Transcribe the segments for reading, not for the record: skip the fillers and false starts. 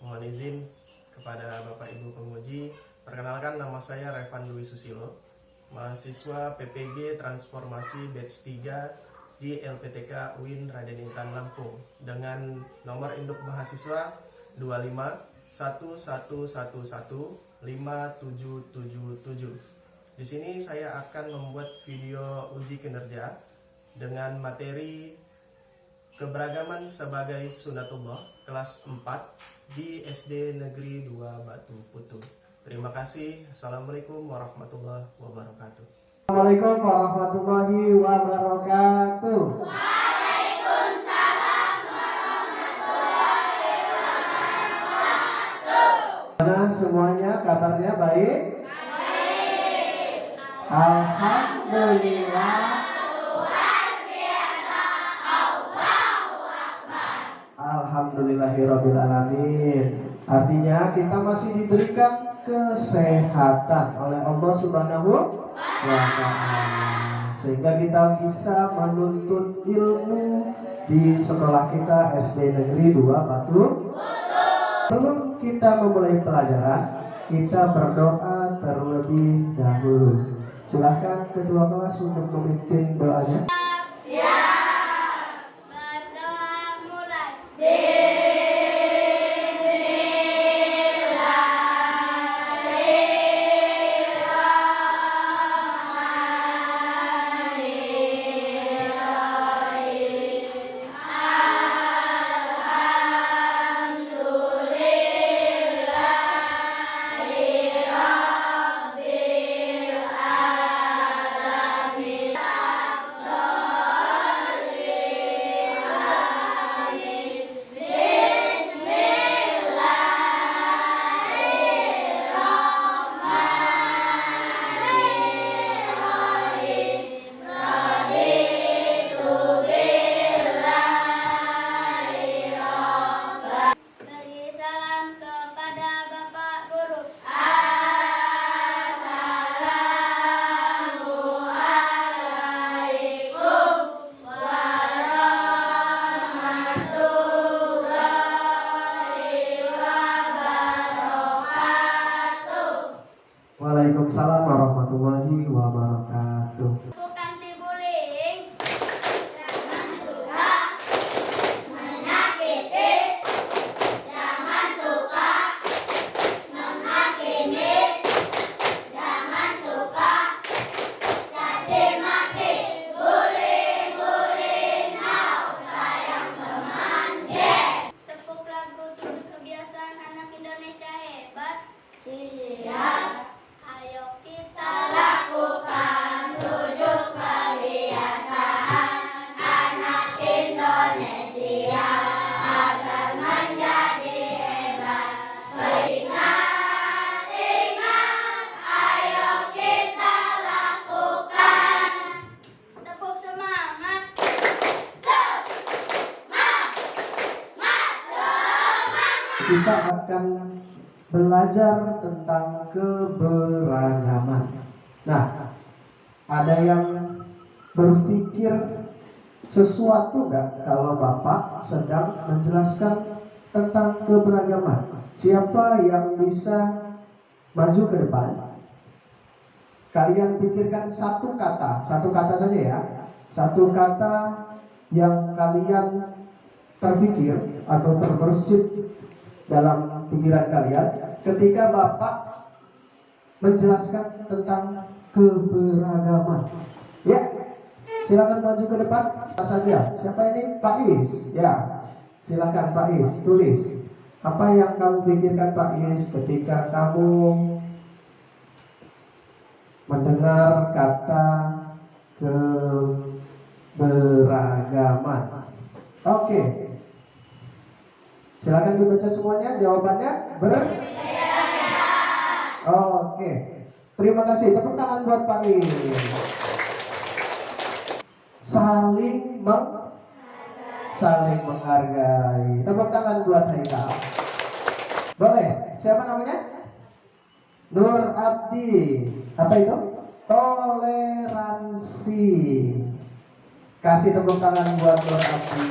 Mohon izin kepada Bapak Ibu penguji. Perkenalkan, nama saya Revan Dwi Susilo, mahasiswa PPG Transformasi Batch 3 di LPTK UIN Raden Intan Lampung dengan nomor induk mahasiswa 25 1111 5777. Di sini saya akan membuat video uji kinerja dengan materi keberagaman sebagai sunatullah kelas 4 di SD Negeri 2 Batu Putu. Terima kasih. Assalamualaikum warahmatullahi wabarakatuh. Assalamualaikum warahmatullahi wabarakatuh. Waalaikumsalam warahmatullahi wabarakatuh. Nah, semuanya kabarnya baik? Baik. Alhamdulillah. Luar biasa. Allahu Akbar. Alhamdulillahirabbil alamin. Artinya kita masih diberikan kesehatan oleh Allah Subhanahu wa ta'ala, sehingga kita bisa menuntut ilmu di sekolah kita SD Negeri 2 Batu. Sebelum kita memulai pelajaran, kita berdoa terlebih dahulu. Silakan ketua kelas untuk memimpin doanya. Siap. Berdoa mulai. Beri salam kepada Bapak Guru. Assalamualaikum warahmatullahi wabarakatuh. Waalaikumsalam warahmatullahi wabarakatuh. Bukan dibullying. Jangan suka menyakiti. Jangan suka menghakimi. Jangan suka caci maki. Bullying, now sayang teman, yes. Tepuk lagu 7 kebiasaan anak Indonesia hebat. Siap. Ayo kita lakukan 7 kebiasaan anak Indonesia agar menjadi hebat. Ingat, ayo kita lakukan. Tepuk semangat. Semangat. Kita akan belajar tentang keberagaman. Nah, ada yang berpikir sesuatu nggak kalau Bapak sedang menjelaskan tentang keberagaman? Siapa yang bisa maju ke depan? Kalian pikirkan satu kata saja ya. Satu kata yang kalian terpikir atau terbersit dalam pikiran kalian ketika Bapak menjelaskan tentang keberagaman. Ya, silakan maju ke depan saja. Siapa ini? Pak Is. Ya, silakan Pak Is, tulis apa yang kamu pikirkan Pak Is ketika kamu mendengar kata keberagaman. Oke. Silakan dibaca semuanya jawabannya. Oke. Terima kasih. Tepuk tangan buat Pak Is. Saling menghargai. Tepuk tangan buat Haikal. Boleh. Siapa namanya? Nur Abdi. Apa itu? Toleransi. Kasih tepuk tangan buat Nur Abdi.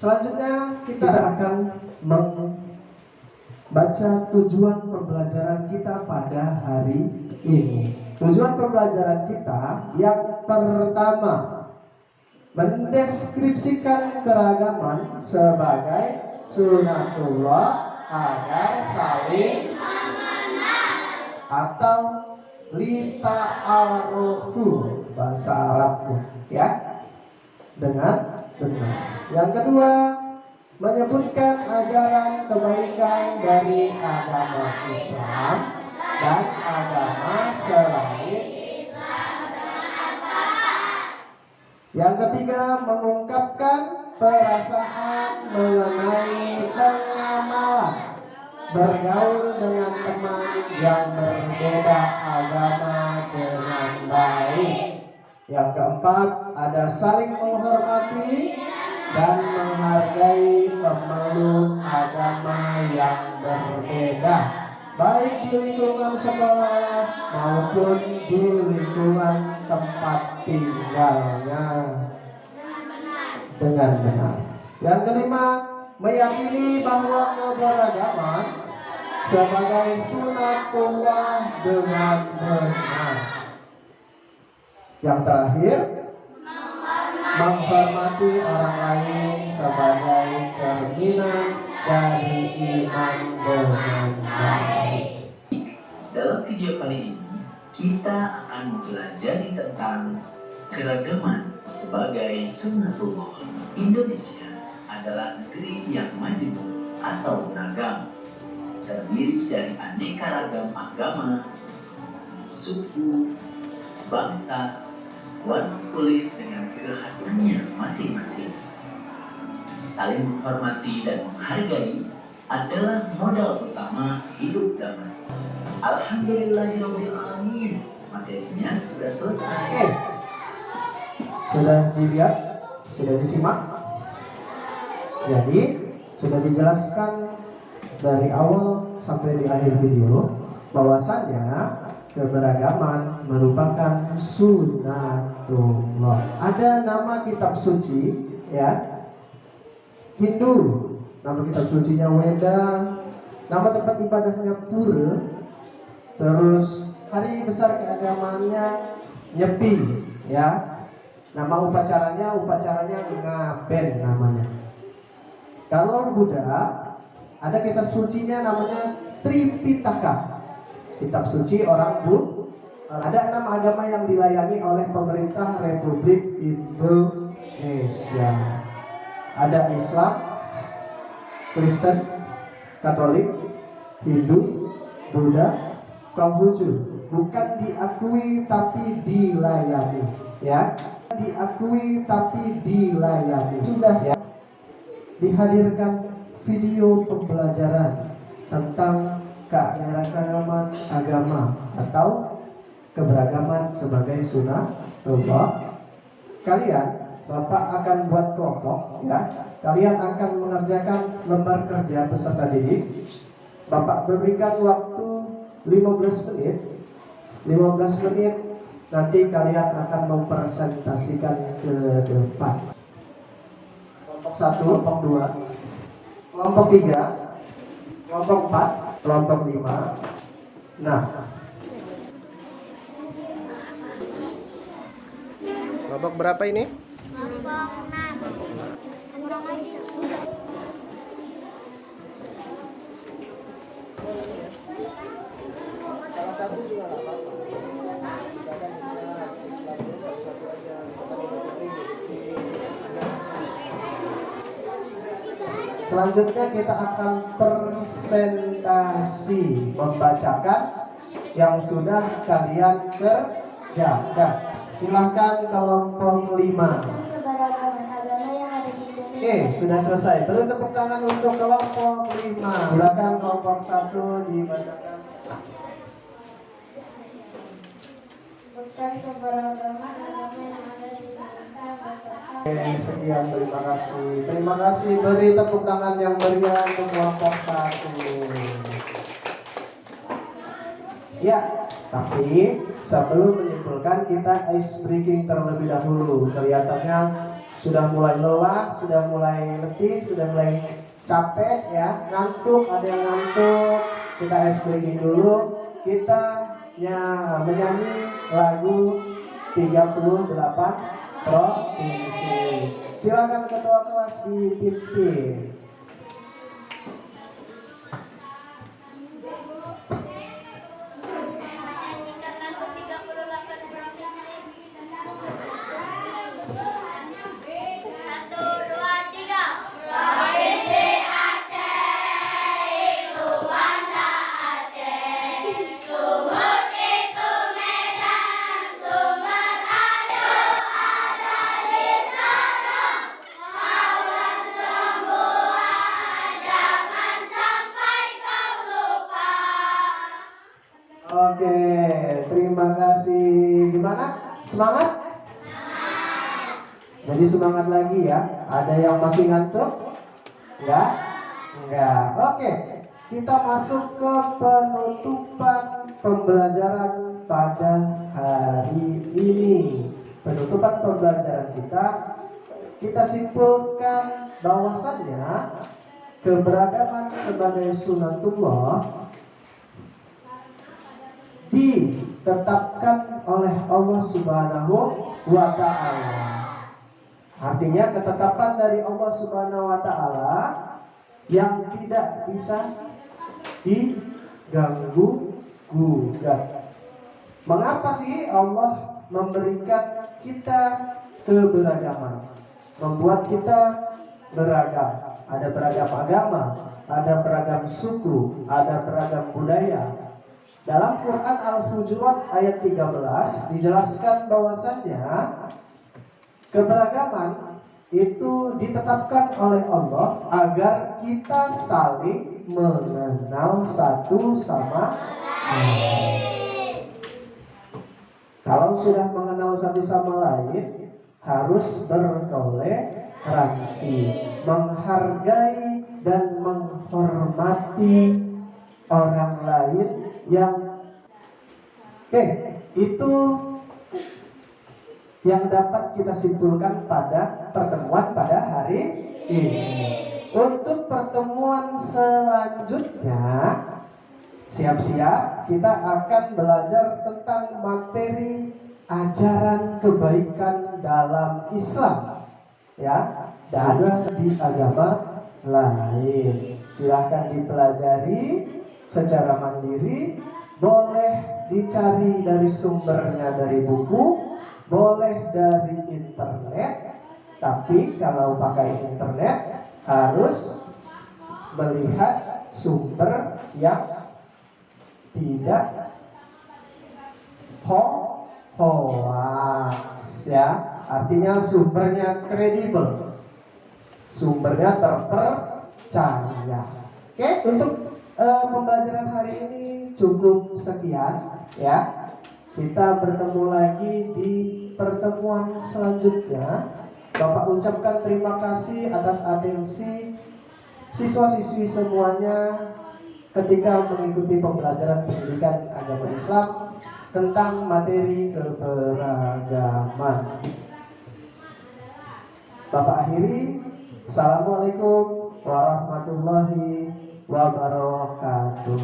Selanjutnya kita akan baca tujuan pembelajaran kita pada hari ini. Tujuan pembelajaran kita yang pertama, mendeskripsikan keragaman sebagai sunatullah agar saling atau lita'arufu bahasa Arabnya, ya, dengan benar. Yang kedua, menyebutkan ajaran kebaikan dari agama Islam dan agama selain. Yang ketiga, mengungkapkan perasaan mengenai pengamalan bergaul dengan teman yang berbeda agama dengan baik. Yang keempat, ada saling menghormati dan menghargai pemeluk agama yang berbeda, baik di lingkungan sekolah maupun di lingkungan tempat tinggalnya dengan benar. Yang kelima, meyakini bahwa keberagaman sebagai sunatullah dengan benar. Yang terakhir, menghormati orang lain sebagai cerminan dari iman dengan baik. Dalam video kali ini, kita akan mempelajari tentang keragaman sebagai sunatullah. Indonesia adalah negeri yang majemuk atau beragam, terdiri dari aneka ragam agama, suku, bangsa, warna kulit dengan kekhasannya masing-masing. Saling menghormati dan menghargai adalah modal utama hidup damai. Alhamdulillahirrahmanirrahim. Materinya sudah selesai. Sudah dilihat? Sudah disimak? Jadi, sudah dijelaskan dari awal sampai di akhir video bahwasannya keberagaman merupakan sunatullah. Ada nama kitab suci, ya, Hindu, nama kitab sucinya Weda, nama tempat ibadahnya Pura, terus hari besar keagamaannya Nyepi, ya. Nama upacaranya Ngaben namanya. Kalau Buddha, ada kitab sucinya namanya Tripitaka, kitab suci orang Buddha. Ada 6 agama yang dilayani oleh pemerintah Republik Indonesia. Ada Islam, Kristen, Katolik, Hindu, Buddha, Konghucu. Bukan diakui tapi dilayani, ya. Diakui tapi dilayani. Sudah, ya. Dihadirkan video pembelajaran tentang keanekaragaman agama atau keberagaman sebagai sunatullah. Kalian, Bapak akan buat kelompok, ya. Kalian akan mengerjakan lembar kerja peserta didik. Bapak berikan waktu 15 menit. 15 menit nanti kalian akan mempresentasikan ke depan. Kelompok 1, kelompok 2, kelompok 3, kelompok 4, kelompok 5. Nah, Kelompok berapa ini? Kelompok 6. Kelompok Aisyah. salah satu juga nggak apa-apa. Misalkan Islam itu satu-satu aja. Selanjutnya kita akan presentasi membacakan yang sudah kalian kerjakan. Silahkan kelompok 5. Keberagaman agama yang ada di Indonesia. Oke, sudah selesai. Beri tepuk tangan untuk kelompok 5. Silakan kelompok 1 dibacakan. Bukan keberagaman agama yang ada di Indonesia beserta. Oke, sekian, terima kasih. Terima kasih, beri tepuk tangan yang meriah untuk kelompok 1. Ya, tapi sebelum menyimpulkan kita ice breaking terlebih dahulu. Kelihatannya sudah mulai lelah, sudah mulai letih, sudah mulai capek ya, ngantuk, ada yang ngantuk, kita ice breaking dulu. Kita menyanyi lagu 38 provinsi. Silakan ketua kelas dipimpin. Menyanyikan lagu 38 provinsi. 1, 2, 3. Provinsi Aceh itu Banda Aceh. Sumut itu Medan, Sumatera ada di sana. Kawan semua, jangan sampai kau lupa. Oke, terima kasih. Gimana? Semangat? Jadi semangat lagi ya. Ada yang masih ngantuk? Enggak? Enggak. Oke, kita masuk ke penutupan pembelajaran pada hari ini. Penutupan pembelajaran kita simpulkan bahwasannya keberagaman sebagai sunatullah ditetapkan oleh Allah Subhanahu wa Ta'ala. Artinya ketetapan dari Allah Subhanahu wa Ta'ala yang tidak bisa diganggu gugat. Mengapa sih Allah memberikan kita keberagaman, membuat kita beragam? Ada beragam agama, ada beragam suku, ada beragam budaya. Dalam Quran Al-Hujurat ayat 13 dijelaskan bahwasannya keberagaman itu ditetapkan oleh Allah agar kita saling mengenal satu sama lain. Kalau sudah mengenal satu sama lain, harus bertoleransi, menghargai dan menghormati orang lain yang itu yang dapat kita simpulkan pada pertemuan pada hari ini. Untuk pertemuan selanjutnya, siap-siap kita akan belajar tentang materi ajaran kebaikan dalam Islam, ya, dan di agama lain. Silahkan dipelajari secara mandiri, boleh dicari dari sumbernya dari buku, boleh dari internet. Tapi kalau pakai internet harus melihat sumber yang tidak hoax, ya. Artinya sumbernya kredibel, sumbernya terpercaya. Oke, untuk pembelajaran hari ini cukup sekian, ya. Kita bertemu lagi di pertemuan selanjutnya. Bapak ucapkan terima kasih atas atensi siswa-siswi semuanya ketika mengikuti pembelajaran pendidikan agama Islam tentang materi keberagaman. Bapak akhiri. Assalamualaikum warahmatullahi wabarakatuh.